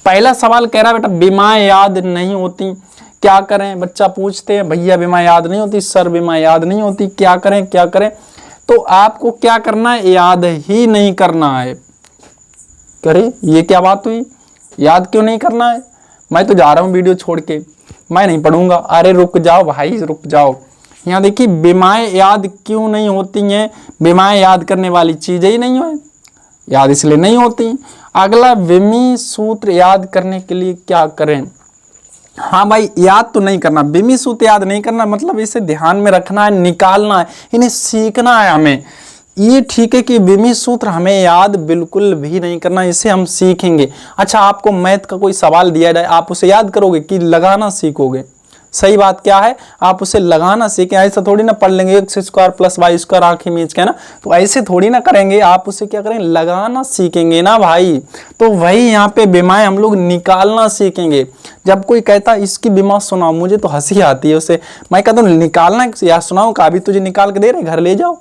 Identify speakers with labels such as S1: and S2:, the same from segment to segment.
S1: पहला सवाल कह रहा है बेटा विमाएं याद नहीं होती, क्या करें? बच्चा पूछते हैं भैया विमाएं याद नहीं होती, सर विमाएं याद नहीं होती, क्या करें क्या करें? तो आपको क्या करना है, याद ही नहीं करना है। करे ये क्या बात हुई, याद क्यों नहीं करना है? मैं तो जा रहा हूँ वीडियो छोड़ के, मैं नहीं पढ़ूंगा। अरे रुक जाओ भाई रुक जाओ, यहाँ देखिए विमाएं याद क्यों नहीं होती हैं, विमाएं याद करने वाली चीजें ही नहीं है, याद इसलिए नहीं होती। अगला विमी सूत्र याद करने के लिए क्या करें? हाँ भाई याद तो नहीं करना, विमी सूत्र याद नहीं करना मतलब इसे ध्यान में रखना है, निकालना है, इन्हें सीखना है हमें। ये ठीक है कि विमी सूत्र हमें याद बिल्कुल भी नहीं करना, इसे हम सीखेंगे। अच्छा आपको मैथ का कोई सवाल दिया जाए, आप उसे याद करोगे कि लगाना सीखोगे? सही बात क्या है, आप उसे लगाना सीखें। ऐसा थोड़ी ना पढ़ लेंगे x square plus y square आखिर मीच के ना, तो ऐसे थोड़ी ना करेंगे, आप उसे क्या करेंगे, लगाना सीखेंगे ना भाई। तो वही यहाँ पे विमाएं हम लोग निकालना सीखेंगे। जब कोई कहता इसकी विमा सुनाओ, मुझे तो हंसी आती है उसे, मैं कहता हूँ निकालना या सुनाओ का, अभी तुझे निकाल के दे रहे घर ले जाओ,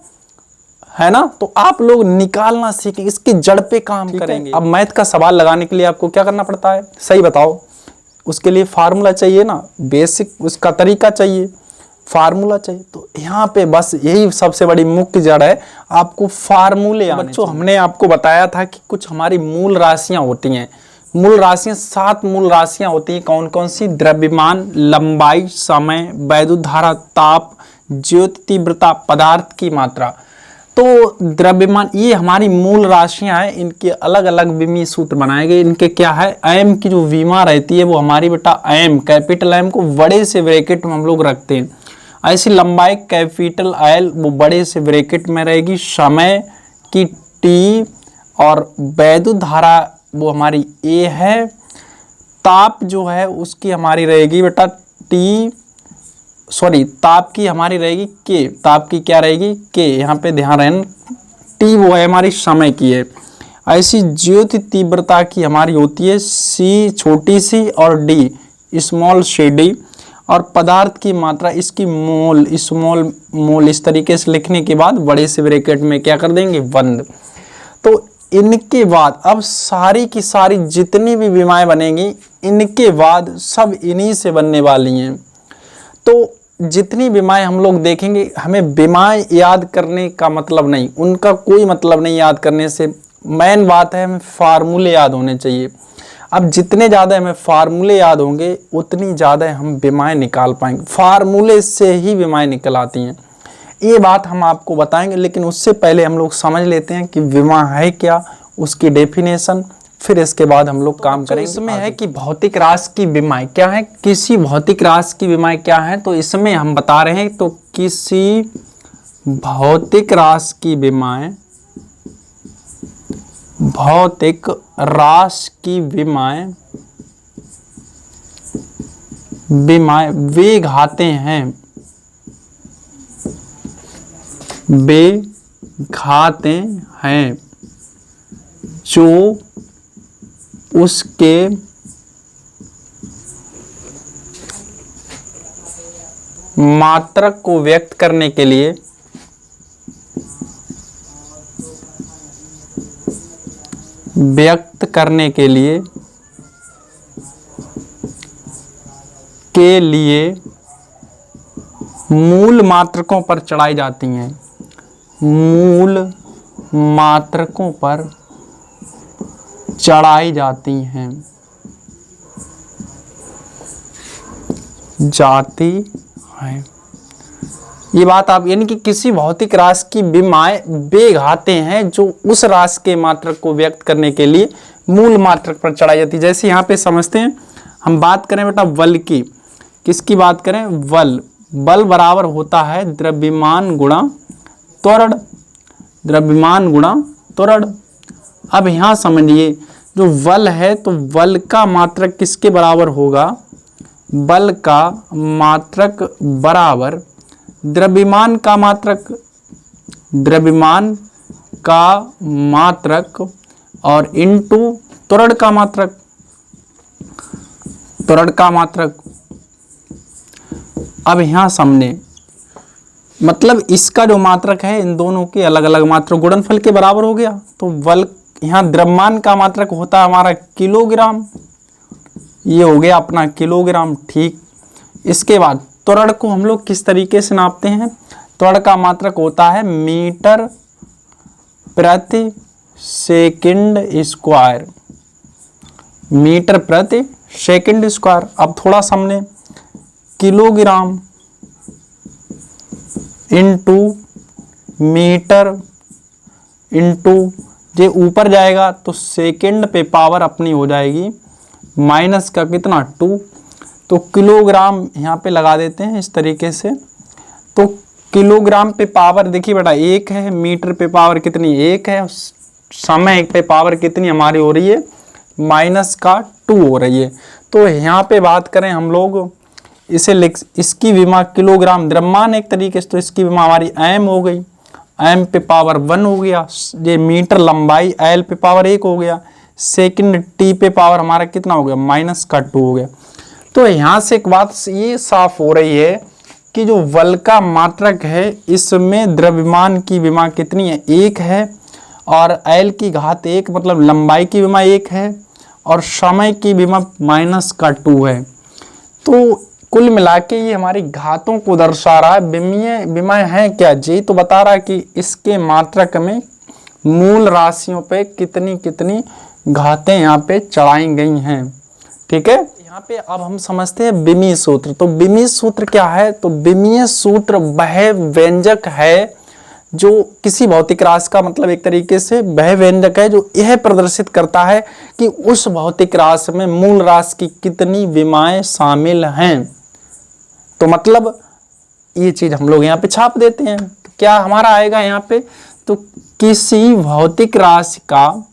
S1: है ना। तो आप लोग निकालना सीखें, इसकी जड़ पे काम करेंगे। अब मैथ का सवाल लगाने के लिए आपको क्या करना पड़ता है, सही बताओ? उसके लिए फार्मूला चाहिए ना, बेसिक उसका तरीका चाहिए, फार्मूला चाहिए। तो यहाँ पे बस यही सबसे बड़ी मुख्य जड़ है, आपको फार्मूले आने। बच्चों हमने आपको बताया था कि कुछ हमारी मूल राशियां होती हैं, मूल राशियां 7 मूल राशियां होती हैं। कौन कौन सी? द्रव्यमान, लंबाई, समय, वैद्युत धारा, ताप, ज्योति तीव्रता, पदार्थ की मात्रा। तो द्रव्यमान ये हमारी मूल राशियां हैं, इनके अलग अलग विमी सूत्र बनाए गए। इनके क्या है, एम की जो विमा रहती है वो हमारी बेटा एम, कैपिटल एम को बड़े से ब्रैकेट में हम लोग रखते हैं। ऐसी लंबाई कैपिटल एल वो बड़े से ब्रैकेट में रहेगी, समय की टी, और वैद्युत धारा वो हमारी ए है, ताप जो है उसकी हमारी रहेगी बेटा टी, सॉरी ताप की हमारी रहेगी के, ताप की क्या रहेगी के, यहाँ पे ध्यान रहना, टी वो है हमारी समय की है। ऐसी ज्योति तीव्रता की हमारी होती है सी छोटी सी और डी स्मॉल सी डी, और पदार्थ की मात्रा इसकी मोल, स्मॉल मोल, इस तरीके से लिखने के बाद बड़े से ब्रैकेट में क्या कर देंगे, बंद। तो इनके बाद अब सारी की सारी जितनी भी विमाएं बनेंगी इनके बाद सब इन्हीं से बनने वाली हैं। तो जितनी विमाएं हम लोग देखेंगे, हमें विमाएं याद करने का मतलब नहीं, उनका कोई मतलब नहीं याद करने से, मेन बात है हमें फार्मूले याद होने चाहिए। अब जितने ज़्यादा हमें फार्मूले याद होंगे उतनी ज़्यादा हम विमाएं निकाल पाएंगे, फार्मूले से ही विमाएं निकल आती हैं। ये बात हम आपको बताएंगे, लेकिन उससे पहले हम लोग समझ लेते हैं कि विमा है क्या, उसकी डेफिनेशन, फिर इसके बाद हम लोग काम करेंगे। इसमें है कि भौतिक राशि की विमाएं क्या है, किसी भौतिक राशि की विमाएं क्या है, तो इसमें हम बता रहे हैं तो किसी भौतिक राशि की विमाएं, भौतिक राशि की विमाएं वे घाते हैं, वे घाते हैं जो उसके मात्रक को व्यक्त करने के लिए मूल मात्रकों पर चढ़ाई जाती हैं, मूल मात्रकों पर चढ़ाई जाती हैं, जाती हैं। ये बात आप, यानी कि किसी भौतिक राशि की विमाएं वे घाते हैं जो उस राशि के मात्रक को व्यक्त करने के लिए मूल मात्रक पर चढ़ाई जाती है। जैसे यहाँ पे समझते हैं, हम बात करें बेटा बल की, किसकी बात करें, बल। बल बराबर होता है द्रव्यमान गुणा त्वरण, द्रव्यमान गुणा त्वरण। अब यहाँ समझिए जो बल है तो बल का मात्रक किसके बराबर होगा, बल का मात्रक बराबर द्रव्यमान का मात्रक, द्रव्यमान का मात्रक और इनटू त्वरण का मात्रक, त्वरण का मात्रक। अब यहाँ समझे, मतलब इसका जो मात्रक है इन दोनों के अलग अलग मात्रक गुणनफल के बराबर हो गया। तो बल यहाँ द्रव्यमान का मात्रक होता है हमारा किलोग्राम, ये हो गया अपना किलोग्राम। ठीक, इसके बाद त्वरण को हम लोग किस तरीके से नापते हैं? त्वरण का मात्रक होता है मीटर प्रति सेकंड स्क्वायर, मीटर प्रति सेकंड स्क्वायर। अब थोड़ा समझे, किलोग्राम इंटू मीटर इंटू, ये ऊपर जाएगा तो सेकंड पे पावर अपनी हो जाएगी माइनस का कितना 2, तो किलोग्राम यहाँ पे लगा देते हैं इस तरीके से। तो किलोग्राम पे पावर देखिए बेटा 1 है, मीटर पे पावर कितनी 1 है, समय पे पावर कितनी हमारी हो रही है माइनस का 2 हो रही है। तो यहाँ पे बात करें हम लोग इसे इसकी विमा किलोग्राम द्रव्यमान एक तरीके से, तो इसकी विमा हमारी एम हो गई, एम पे पावर 1 हो गया, ये मीटर लंबाई एल पे पावर 1 हो गया, सेकंड टी पे पावर हमारा कितना हो गया माइनस का 2 हो गया। तो यहाँ से एक बात ये साफ हो रही है कि जो बल का मात्रक है इसमें द्रव्यमान की विमा कितनी है 1 है, और एल की घात 1 मतलब लंबाई की विमा 1 है, और समय की विमा माइनस का 2 है। तो कुल मिला के ये हमारी घातों को दर्शा रहा है। विमीय विमा है क्या जी? तो बता रहा है कि इसके मात्रक में मूल राशियों पे कितनी कितनी घातें यहाँ पे चढ़ाई गई हैं। ठीक है, यहाँ पे अब हम समझते हैं विमीय सूत्र। तो विमीय सूत्र क्या है? तो विमीय सूत्र वह व्यंजक है जो किसी भौतिक राशि का, मतलब एक तरीके से वह व्यंजक है जो यह प्रदर्शित करता है कि उस भौतिक राशि में मूल राशि की कितनी विमाएं शामिल हैं। तो मतलब ये चीज हम लोग यहाँ पे छाप देते हैं। तो क्या हमारा आएगा यहाँ पे? तो किसी भौतिक राशि का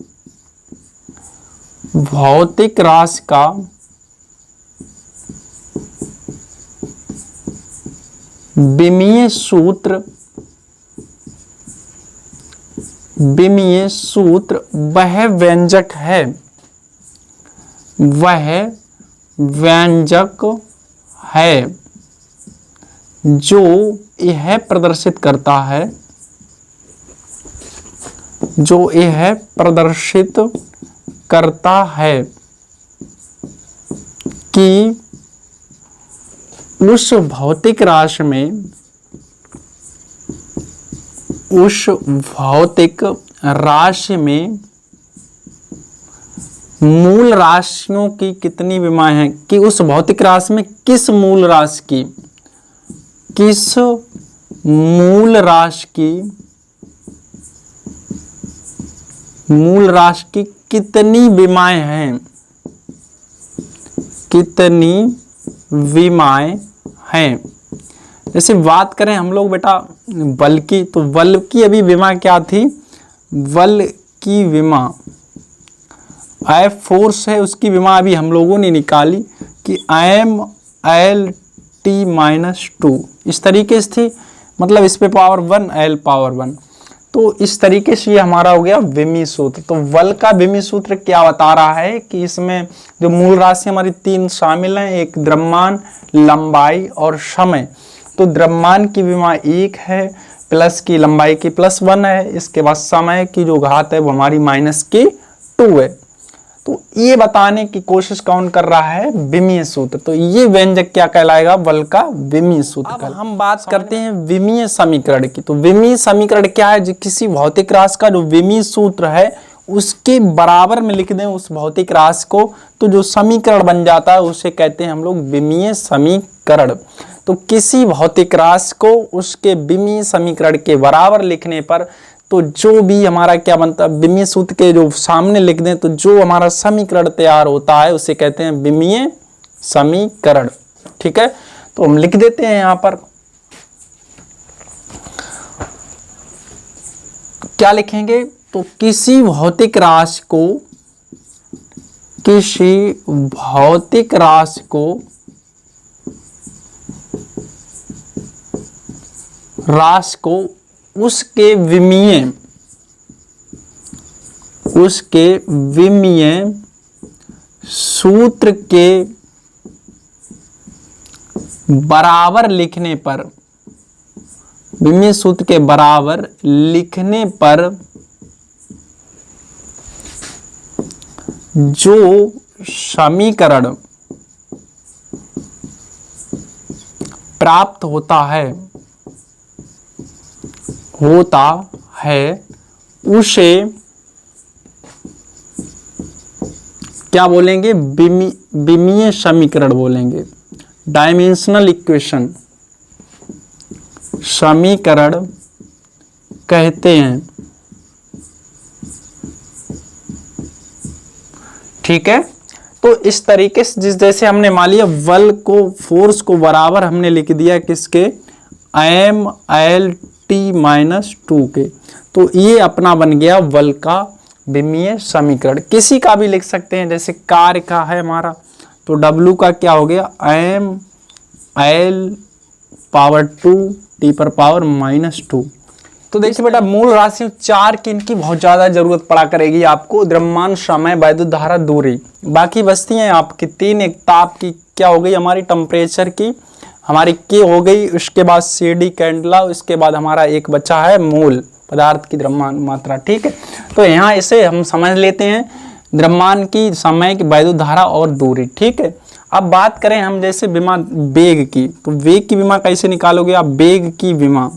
S1: विमीय सूत्र वह व्यंजक है जो यह प्रदर्शित करता है कि उस भौतिक राशि में मूल राशियों की कितनी विमाएं हैं, कि उस भौतिक राशि में किस मूल राशि की कितनी विमाएं हैं। जैसे बात करें हम लोग बेटा बल की, तो बल की अभी विमा क्या थी? बल की विमा F फोर्स है, उसकी विमा अभी हम लोगों ने निकाली कि mL_T-2 इस तरीके से थी, मतलब इस पे पावर 1 L पावर 1। तो इस तरीके से ये हमारा हो गया विमीय सूत्र। तो बल का विमीय सूत्र क्या बता रहा है कि इसमें जो मूल राशि हमारी 3 शामिल हैं, एक द्रव्यमान, लंबाई और समय। तो द्रव्यमान की विमा 1 है, प्लस की लंबाई की +1 है, इसके बाद समय की जो घात है वो हमारी -2 है। तो ये बताने की कोशिश कौन कर रहा है? विमीय सूत्र। तो ये व्यंजक क्या कहलाएगा? बल का विमीय सूत्र। अब हम बात करते हैं विमीय समीकरण की। तो विमीय समीकरण क्या है? जो किसी भौतिक राशि का जो विमीय सूत्र है उसके बराबर में लिख दें उस भौतिक राशि को, तो जो समीकरण बन जाता है उसे कहते हैं हम लोग विमीय समीकरण। तो किसी भौतिक राशि को उसके विमीय समीकरण के बराबर लिखने पर तो जो भी हमारा क्या बनता है, विमीय सूत्र के जो सामने लिख दें तो जो हमारा समीकरण तैयार होता है उसे कहते हैं विमीय समीकरण। ठीक है, तो हम लिख देते हैं यहां पर, क्या लिखेंगे? तो किसी भौतिक राशि को उसके विमीय सूत्र के बराबर लिखने पर, विमीय सूत्र के बराबर लिखने पर जो समीकरण प्राप्त होता है उसे क्या बोलेंगे? विमीय समीकरण बोलेंगे। डायमेंशनल इक्वेशन समीकरण कहते हैं। ठीक है, तो इस तरीके से जैसे हमने मान लिया बल को, फोर्स को बराबर हमने लिख दिया किसके? MLT-2 के। तो ये अपना बन गया बल का विमीय समीकरण। किसी का भी लिख सकते हैं, जैसे कार्य का है हमारा, तो W का क्या हो गया? ML⁻²T⁻⁻²। तो देखिए बेटा, मूल राशि 4 की इनकी बहुत ज्यादा जरूरत पड़ा करेगी आपको। द्रव्यमान, समय, वैद्युत धारा, दूरी, बाकी बचती हैं आपकी 3। एक ताप की क्या हो गई हमारी? टेम्परेचर की हमारी K हो गई, उसके बाद CD कैंडला, उसके बाद हमारा एक बचा है मोल, पदार्थ की द्रव्यमान मात्रा। ठीक है, तो यहाँ इसे हम समझ लेते हैं द्रव्यमान की, समय की, वैद्युत धारा और दूरी। ठीक है, अब बात करें हम जैसे विमा वेग की, तो वेग की विमा कैसे निकालोगे आप? वेग की विमा,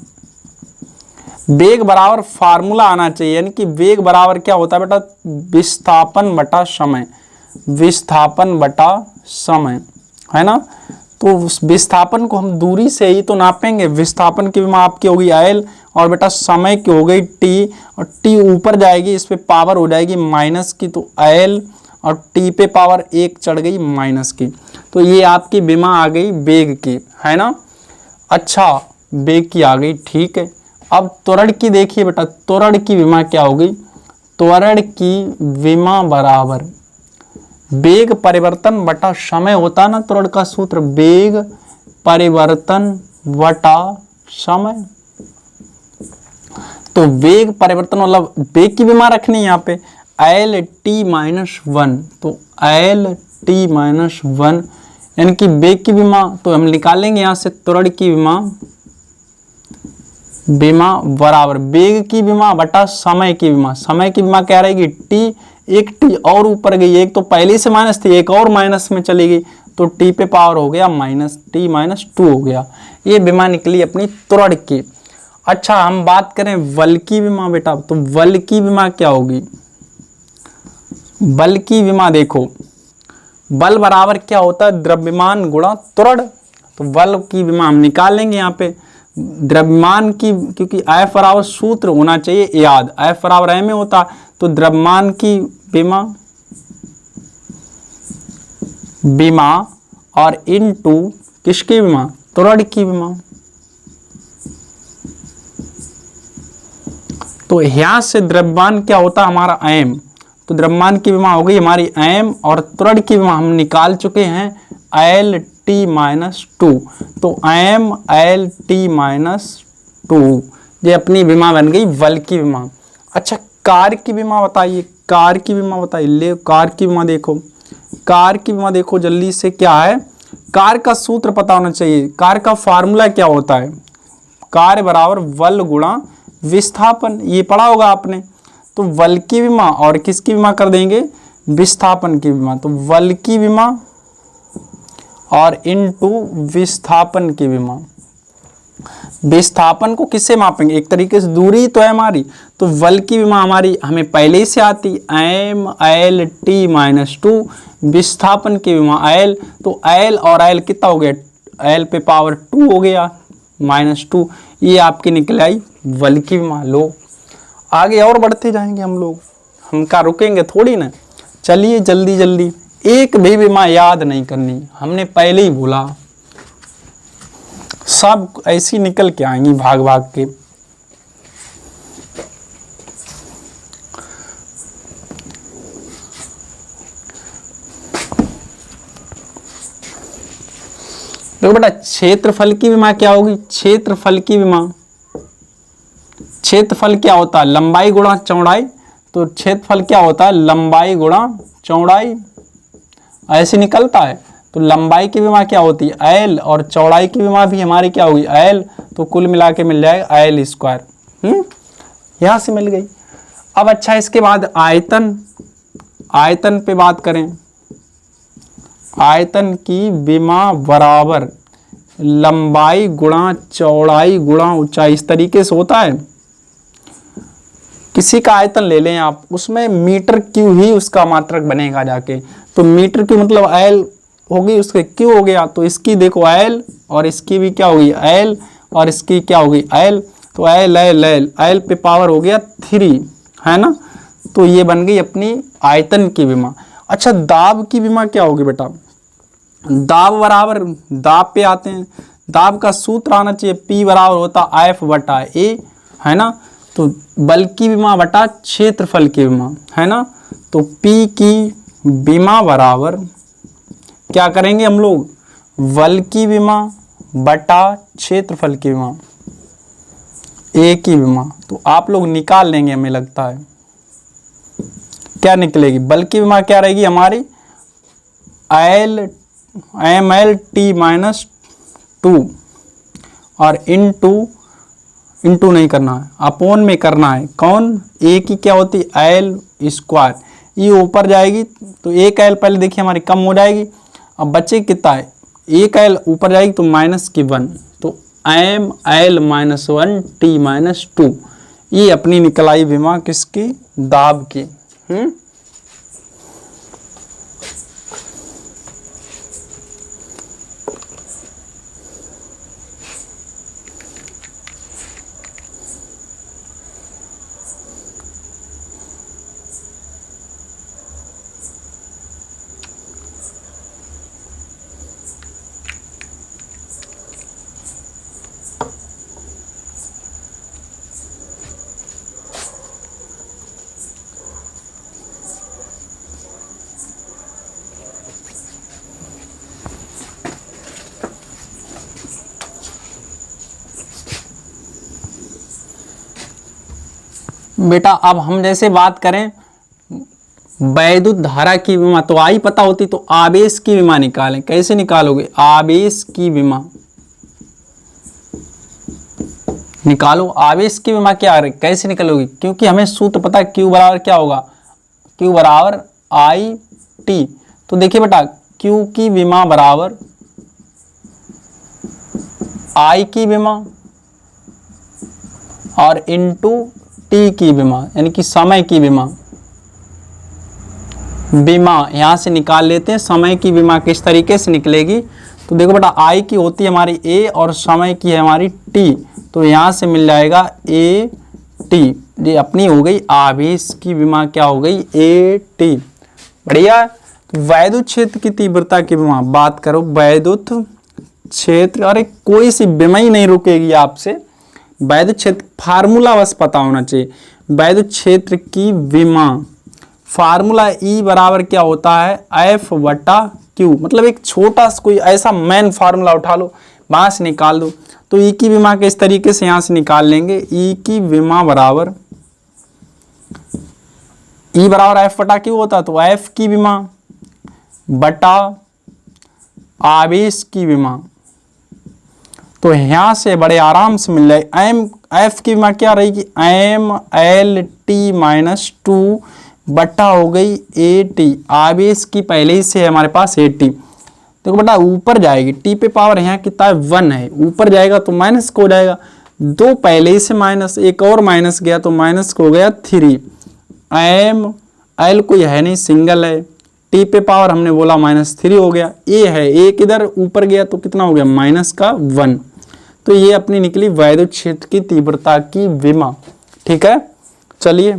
S1: वेग बराबर फार्मूला आना चाहिए, यानी कि वेग बराबर क्या होता है बेटा? विस्थापन बटा समय, विस्थापन बटा समय, है ना। तो उस विस्थापन को हम दूरी से ही तो नापेंगे। विस्थापन की विमा आपकी होगी L, और बेटा समय की हो गई T, और T ऊपर जाएगी, इस पे पावर हो जाएगी माइनस की, तो L और T पे पावर 1 चढ़ गई माइनस की। तो ये आपकी विमा आ गई वेग की, है ना। अच्छा, वेग की आ गई, ठीक है। अब त्वरण की देखिए बेटा, त्वरण की विमा क्या होगी? त्वरण की विमा बराबर वेग परिवर्तन बटा समय होता ना, त्वरण का सूत्र वेग परिवर्तन बटा समय। तो वेग परिवर्तन मतलब वेग की विमा रखनी है यहाँ पे LT-1, तो LT-1 यानी कि वेग की विमा। तो हम निकालेंगे यहाँ से त्वरण की विमा बराबर वेग की विमा बटा समय की विमा। समय की विमा क्या रहेगी? T, एक T और ऊपर गई, एक तो पहले से माइनस थी, एक और माइनस में चली गई, तो T पे पावर हो गया -T-2 हो गया। ये विमा निकली अपनी त्वरण की। अच्छा, हम बात करें बल की विमा बेटा, तो बल की विमा क्या होगी? बल की विमा देखो, बल बराबर क्या होता है? द्रव्यमान गुणा त्वरण। तो बल की विमा हम निकालेंगे यहाँ पे द्रव्यमान की, क्योंकि F बराबर सूत्र होना चाहिए याद, F बराबर m में होता, तो द्रव्यमान की विमा और इनटू किसकी विमा? त्वरण की विमा। तो यहाँ से द्रव्यमान क्या होता हमारा m, तो द्रव्यमान की विमा हो गई हमारी m, और त्वरण की विमा हम निकाल चुके हैं LT-2, तो MLT-2 ये अपनी विमा बन गई बल की विमा। अच्छा, कार्य की विमा बताइए, कार्य की विमा बताइए। ले कार्य की विमा देखो, कार्य की विमा देखो जल्दी से, क्या है? कार्य का सूत्र पता होना चाहिए। कार्य का फार्मूला क्या होता है? कार्य बराबर बल गुणा विस्थापन, ये पढ़ा होगा आपने। तो बल की विमा और किसकी विमा कर देंगे? विस्थापन की विमा। तो बल की विमा और इनटू विस्थापन की विमा। विस्थापन को किससे मापेंगे? एक तरीके से दूरी तो है हमारी, तो बल की विमा हमारी हमें पहले ही से आती MLT-2, विस्थापन की विमा L, तो L और L कितना हो गया? L पे पावर 2 हो गया -2, ये आपकी निकल आई बल की विमा। लो, आगे और बढ़ते जाएंगे हम लोग, हम क्या रुकेंगे थोड़ी ना। चलिए जल्दी जल्दी, एक भी विमा याद नहीं करनी, हमने पहले ही बोला, सब ऐसी निकल के आएंगी भाग भाग के। देखो बेटा, क्षेत्रफल की विमा क्या होगी? क्षेत्रफल की विमा, क्षेत्रफल क्या होता है? लंबाई गुणा चौड़ाई। तो क्षेत्रफल क्या होता है? लंबाई गुणा चौड़ाई, ऐसे निकलता है। तो लंबाई की विमा क्या होती है? L, और चौड़ाई की विमा भी हमारी क्या होगी? L, तो कुल मिला के मिल जाएगा L²। यहां से मिल गई। अब अच्छा, इसके बाद आयतन, आयतन पे बात करें। आयतन की विमा बराबर लंबाई गुणा चौड़ाई गुणा ऊंचाई, इस तरीके से होता है। किसी का आयतन ले लें आप, उसमें मीटर क्यू ही उसका मात्रक बनेगा जाके, तो मीटर क्यू मतलब एल होगी, उसके क्यू हो गया, तो इसकी देखो एल और इसकी भी क्या होगी एल और इसकी क्या होगी एल, तो एल एल एल एल पे पावर हो गया 3, है ना। तो ये बन गई अपनी आयतन की विमा। अच्छा, दाब की विमा क्या होगी बेटा? दाब बराबर, दाब पे आते हैं, दाब का सूत्र आना चाहिए, P बराबर होता F बटा A, है ना। तो बल की विमा बटा क्षेत्रफल की विमा, है ना। तो P की विमा बराबर क्या करेंगे हम लोग, बल की विमा बटा क्षेत्रफल की विमा, A की विमा। तो आप लोग निकाल लेंगे, हमें लगता है क्या निकलेगी, बल की विमा क्या रहेगी हमारी L M L T minus 2 और इंटू नहीं करना है, अपोन में करना है। कौन, ए की क्या होती एल स्क्वायर, ये ऊपर जाएगी तो एक एल पहले देखिए हमारी कम हो जाएगी, अब बचे कितना है, एक एल ऊपर जाएगी तो माइनस की 1, तो M L minus 1 T minus 2, ये अपनी निकल आई विमा किसकी, दाब की। बेटा अब हम जैसे बात करें वैद्युत धारा की विमा, तो आई पता होती तो आवेश की विमा निकालें, कैसे निकालोगे, आवेश की विमा निकालो। आवेश की विमा क्या कैसे निकलोगी, क्योंकि हमें सूत्र पता है, Q बराबर क्या होगा, Q बराबर आई टी। तो देखिए बेटा Q की विमा बराबर I की विमा और इंटू टी की विमा, यानी कि समय की विमा, यहां से निकाल लेते हैं। समय की विमा किस तरीके से निकलेगी, तो देखो बेटा आई की होती है हमारी ए और समय की है हमारी टी, तो यहां से मिल जाएगा ए टी, ये अपनी हो गई आवेश की विमा, क्या हो गई ए टी। बढ़िया। वैद्युत क्षेत्र की तीव्रता की विमा बात करो, वैद्युत क्षेत्र, अरे कोई सी विमा ही नहीं रुकेगी आपसे, वैद्युत क्षेत्र फार्मूला बस पता होना चाहिए। वैद्युत क्षेत्र की विमा फार्मूला ई बराबर क्या होता है एफ बटा क्यू, मतलब एक छोटा सा कोई ऐसा मेन फार्मूला उठा लो, वहां से निकाल दो। तो ई की विमा किस तरीके से यहां से निकाल लेंगे, ई की विमा बराबर ई बराबर एफ बटा क्यू होता, तो एफ की विमा बटा आवेश की विमा, तो यहां से बड़े आराम से मिल जाए। एम एफ की विमा क्या रहेगी, एम एल टी माइनस 2 बटा हो गई ए टी, आवेश की पहले ही से है हमारे पास ए टी। देखो बेटा ऊपर जाएगी, टी पे पावर यहाँ कितना है 1 है, ऊपर जाएगा तो माइनस को हो जाएगा, 2 पहले ही से माइनस, एक और माइनस गया तो माइनस को हो गया 3। एम एल कोई है नहीं, सिंगल है, टी पे पावर हमने बोला -3 हो गया, ए है, एक इधर ऊपर गया तो कितना हो गया -1। तो ये अपनी निकली वैद्युत क्षेत्र की तीव्रता की विमा। ठीक है, चलिए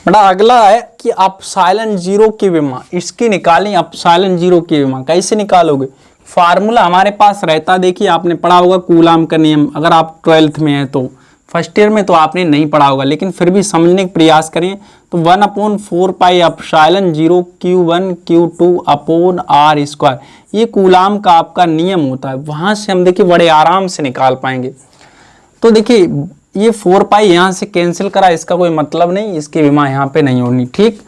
S1: बेटा अगला है कि अपसाइलन जीरो की विमा, इसकी निकालें। अपसाइलन जीरो की विमा कैसे निकालोगे, फार्मूला हमारे पास रहता, देखिए आपने पढ़ा होगा कूलाम का नियम, अगर आप 12th में हैं तो, फर्स्ट ईयर में तो आपने नहीं पढ़ा होगा, लेकिन फिर भी समझने का प्रयास करें। तो 1/4 पाई epsilon zero Q1 Q2 upon R square, ये कूलाम का आपका नियम होता है, वहां से हम देखिए बड़े आराम से निकाल पाएंगे। तो देखिए ये 4 पाई यहाँ से कैंसिल करा, इसका कोई मतलब नहीं, इसकी विमा यहाँ पे नहीं होनी। ठीक,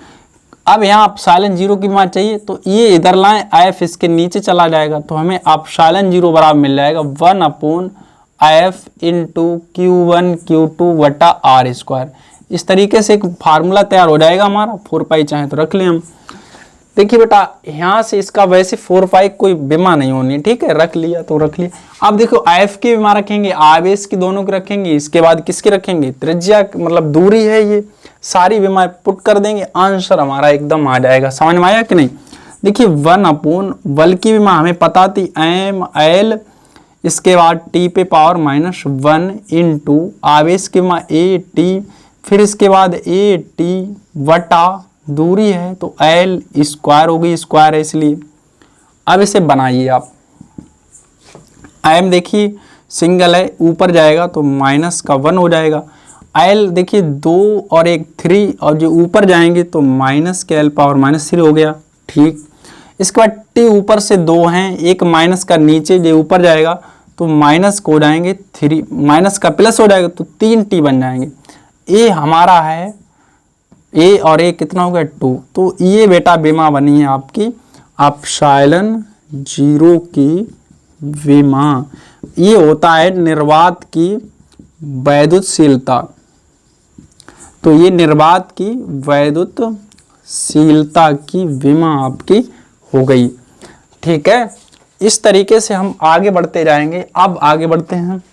S1: अब यहाँ अपसाइलन जीरो की विमा चाहिए, तो ये इधर लाएं, एफ इसके नीचे चला जाएगा, तो हमें अपसाइलन जीरो बराबर मिल जाएगा 1/f इंटू Q1 Q2 बटा R स्क्वायर। इस तरीके से एक फार्मूला तैयार हो जाएगा हमारा। 4 पाई चाहे तो रख लें हम। देखिए बेटा यहाँ से इसका वैसे 4 पाई कोई विमा नहीं होनी, ठीक है, रख लिया तो रख लिया। अब देखो एफ की विमा रखेंगे, आवेश की दोनों की रखेंगे, इसके बाद किसकी रखेंगे, त्रिज्या मतलब दूरी है, ये सारी विमा पुट कर देंगे, आंसर हमारा एकदम आ जाएगा। समझ में आया कि नहीं। देखिए 1 बल की विमा हमें पता थी एम एल, इसके बाद टी पे पावर -1 इंटू आवेश की विमा ए टी, फिर इसके बाद ए टी वटा दूरी है तो एल स्क्वायर होगी, स्क्वायर है इसलिए। अब इसे बनाइए आप। एम देखिए सिंगल है, ऊपर जाएगा तो -1 हो जाएगा। एल देखिए 2 और 1 3, और जो ऊपर जाएंगे तो माइनस के एल पावर -3 हो गया, ठीक। इसके बाद टी ऊपर से 2 हैं, एक माइनस का नीचे जो ऊपर जाएगा तो माइनस को हो जाएंगे 3, माइनस का प्लस हो जाएगा तो 3 टी बन जाएंगे। ए हमारा है, ए और ए कितना हो गया 2, तो ये बेटा विमा बनी है आपकी एप्सिलॉन 0 की विमा। ये होता है निर्वात की वैद्युतशीलता, तो ये निर्वात की वैद्युतशीलता की विमा आपकी हो गई, ठीक है। इस तरीके से हम आगे बढ़ते जाएंगे। अब आगे बढ़ते हैं,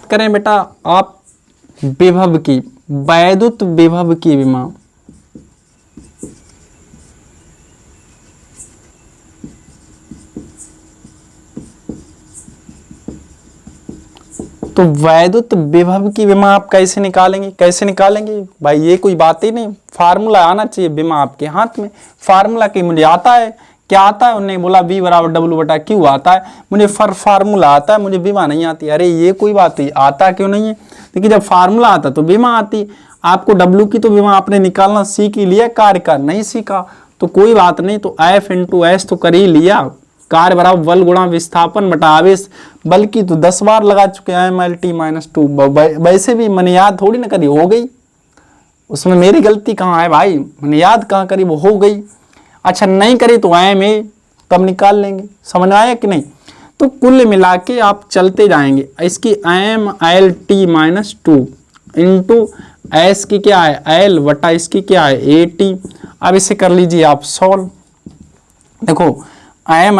S1: करें बेटा आप विभव की, वैद्युत विभव की विमा। तो वैद्युत विभव की विमा आप कैसे निकालेंगे, कैसे निकालेंगे भाई, ये कोई बात ही नहीं, फार्मूला आना चाहिए विमा आपके हाथ में। फार्मूला की मुझे आता है, क्या आता है, उन्होंने बोला V बराबर W/Q आता है, मुझे फार्मूला आता है, मुझे विमा नहीं आती। अरे ये कोई बात नहीं, आता क्यों नहीं है, देखिए जब फार्मूला आता तो विमा आती। आपको W की तो विमा आपने निकालना सीख ही लिया, कार्य का नहीं सीखा तो कोई बात नहीं, तो F × S तो कर ही लिया। कार्य बराबर बल गुणा विस्थापन बटा आवेश, बल की तो 10 बार लगा चुके हैं, MLT-2। वैसे भी मैंने याद थोड़ी ना करी, हो गई, उसमें मेरी गलती कहाँ है भाई, मैंने याद कहाँ करी, वो हो गई। अच्छा नहीं करी तो MA तब निकाल लेंगे, समझ में आया कि नहीं। तो कुल मिला के आप चलते जाएंगे, इसकी MLT-2 इंटू S की क्या है L वटा इसकी क्या है AT। अब इसे कर लीजिए आप सॉल्व। देखो M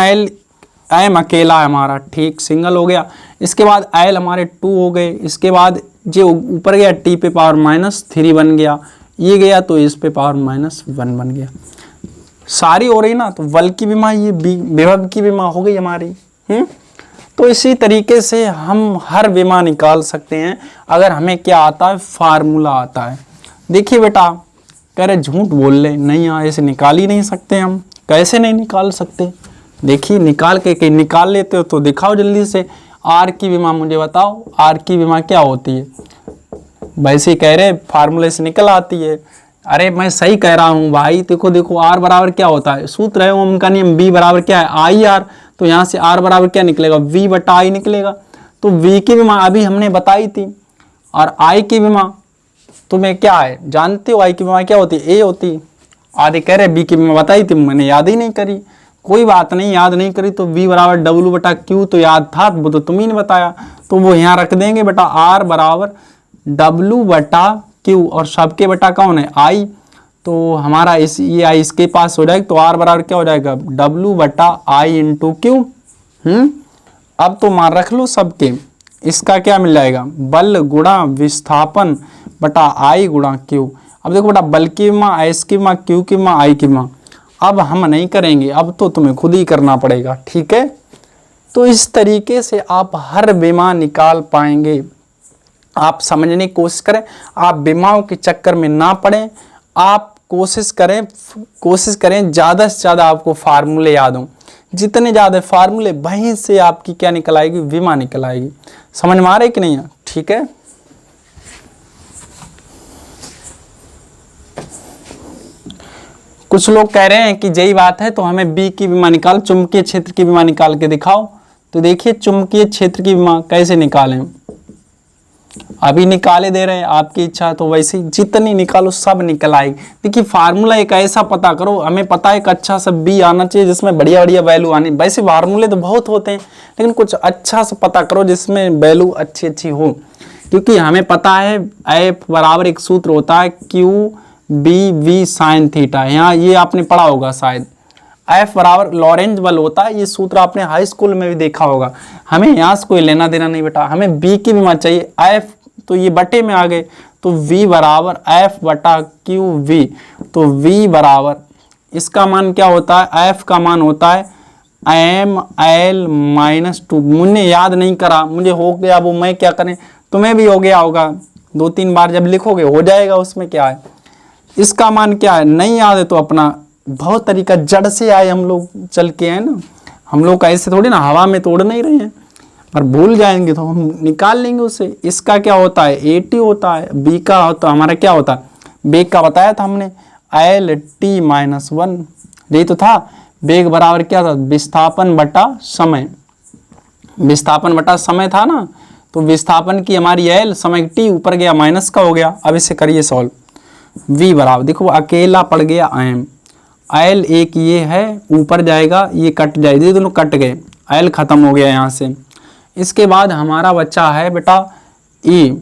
S1: अकेला है हमारा, ठीक, सिंगल हो गया। इसके बाद L हमारे 2 हो गए, इसके बाद जो ऊपर गया T पे पावर -3 बन गया, ये गया तो इस पे पावर -1 बन गया। सारी हो रही ना, तो बल की विमा, ये विभव की विमा हो गई हमारी। तो इसी तरीके से हम हर विमा निकाल सकते हैं अगर हमें क्या आता है, फार्मूला आता है। देखिए बेटा कह रहे झूठ बोल ले, नहीं ऐसे निकाल ही नहीं सकते हम। कैसे नहीं निकाल सकते, देखिए निकाल के निकाल लेते हो तो दिखाओ जल्दी से। आर की विमा मुझे बताओ, आर की विमा क्या होती है। वैसे ही कह रहे फार्मूले से निकल आती है। अरे मैं सही कह रहा हूँ भाई, देखो देखो आर बराबर क्या होता है, सूत्र है ओम का नियम, बी बराबर क्या है IR, तो यहाँ से आर बराबर क्या निकलेगा, V/I निकलेगा। तो V की विमा अभी हमने बताई थी, और I की विमा तुम्हें क्या है जानते हो, I की विमा क्या होती है, A होती। आधे कह रहे B की विमा बताई थी, मैंने याद ही नहीं करी। कोई बात नहीं, याद नहीं करी तो V बराबर W/Q तो याद था, वो तो तुम ही ने बताया, तो वो यहाँ रख देंगे बेटा, R बराबर W/Q, और सबके बेटा कौन है I, तो हमारा ये I इसके पास हो जाएगा, तो R बराबर क्या हो जाएगा W/I × Q। अब तो मान रख लो सबके, इसका क्या मिल जाएगा, बल गुणा विस्थापन बटा I × Q। अब देखो बेटा बल की विमा, S की विमा, Q की विमा, I की विमा, अब हम नहीं करेंगे, अब तो तुम्हें खुद ही करना पड़ेगा, ठीक है। तो इस तरीके से आप हर विमा निकाल पाएंगे। आप समझने की कोशिश करें, आप विमाओं के चक्कर में ना पड़ें, आप कोशिश करें ज़्यादा से ज़्यादा आपको फार्मूले याद हों। जितने ज़्यादा फार्मूले, वहीं से आपकी क्या निकल आएगी, विमा निकल आएगी। समझ में आ रही कि नहीं है, ठीक है। कुछ लोग कह रहे हैं कि यही बात है तो हमें बी की विमा निकाल, चुंबकीय क्षेत्र की विमा निकाल के दिखाओ। तो देखिए चुंबकीय क्षेत्र की विमा कैसे निकालें, अभी निकाले दे रहे हैं, आपकी इच्छा है तो वैसे ही जितनी निकालो सब निकल आएगी। देखिए फार्मूला एक ऐसा पता करो, हमें पता है एक अच्छा सा बी आना चाहिए जिसमें बढ़िया बढ़िया वैल्यू आनी। वैसे फार्मूले तो बहुत होते हैं, लेकिन कुछ अच्छा सा पता करो जिसमें वैल्यू अच्छी अच्छी हो। क्योंकि हमें पता है एफ बराबर एक सूत्र होता है Q B V sine theta. यहाँ ये आपने पढ़ा होगा शायद, एफ बराबर लॉरेंज बल होता है, ये सूत्र आपने हाई स्कूल में भी देखा होगा। हमें यहाँ से कोई लेना देना नहीं बेटा, हमें बी की विमा चाहिए, एफ तो ये बटे में आ गए, तो v बराबर एफ बटा क्यू वी। तो v बराबर इसका मान क्या होता है, f का मान होता है एम एल माइनस 2। मुझे याद नहीं करा, मुझे हो गया वो, मैं क्या करें, तुम्हें भी हो गया होगा, 2-3 बार जब लिखोगे हो जाएगा, उसमें क्या है। इसका मान क्या है नहीं याद है तो अपना बहुत तरीका, जड़ से आए हम लोग चल के आए ना, हम लोग का ऐसे थोड़ी ना हवा में तोड़ नहीं रहे हैं, पर भूल जाएंगे तो हम निकाल लेंगे उसे। इसका क्या होता है 80 होता है, बी का होता हमारा क्या होता है, बेग का बताया था हमने एल टी माइनस 1, यही तो था। बेग बराबर क्या था, विस्थापन बटा समय, विस्थापन बटा समय था ना, तो विस्थापन की हमारी एल, समय टी ऊपर गया माइनस का हो गया। अब इसे करिए सॉल्व, v बराबर देखो अकेला पड़ गया एम, एल एक ये है ऊपर जाएगा, ये कट जाएगी, दोनों कट गए, एल खत्म हो गया यहाँ से। इसके बाद हमारा बच्चा है बेटा e,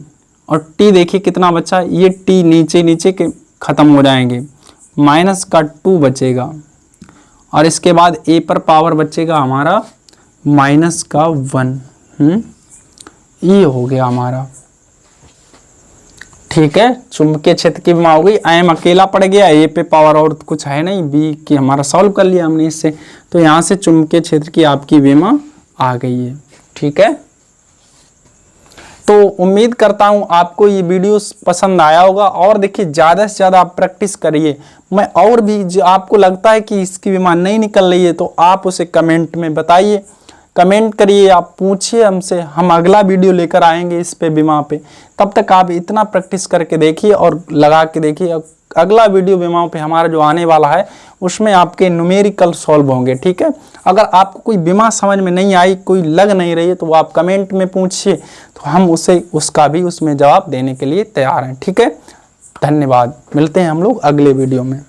S1: और t देखिए कितना बचा, ये t नीचे नीचे के खत्म हो जाएंगे, माइनस का 2 बचेगा, और इसके बाद a पर पावर बचेगा हमारा माइनस का 1। ये हो गया हमारा, ठीक है। चुंबकीय क्षेत्र की विमा हो गई, एम अकेला पड़ गया, ए पे पावर और कुछ है नहीं, बी की हमारा सॉल्व कर लिया हमने इससे, तो यहाँ से चुंबकीय क्षेत्र की आपकी विमा आ गई है, ठीक है। तो उम्मीद करता हूँ आपको ये वीडियो पसंद आया होगा, और देखिए ज़्यादा से ज़्यादा आप प्रैक्टिस करिए। मैं और भी जो आपको लगता है कि इसकी विमा नहीं निकल रही है तो आप उसे कमेंट में बताइए, कमेंट करिए, आप पूछिए हमसे, हम अगला वीडियो लेकर आएंगे इस पे बीमा पे। तब तक आप इतना प्रैक्टिस करके देखिए और लगा के देखिए, अगला वीडियो बीमाओं पे हमारा जो आने वाला है उसमें आपके न्यूमेरिकल सॉल्व होंगे, ठीक है। अगर आपको कोई बीमा समझ में नहीं आई, कोई लग नहीं रही है, तो वो आप कमेंट में पूछिए, तो हम उसका भी उसमें जवाब देने के लिए तैयार हैं, ठीक है। धन्यवाद, मिलते हैं हम लोग अगले वीडियो में।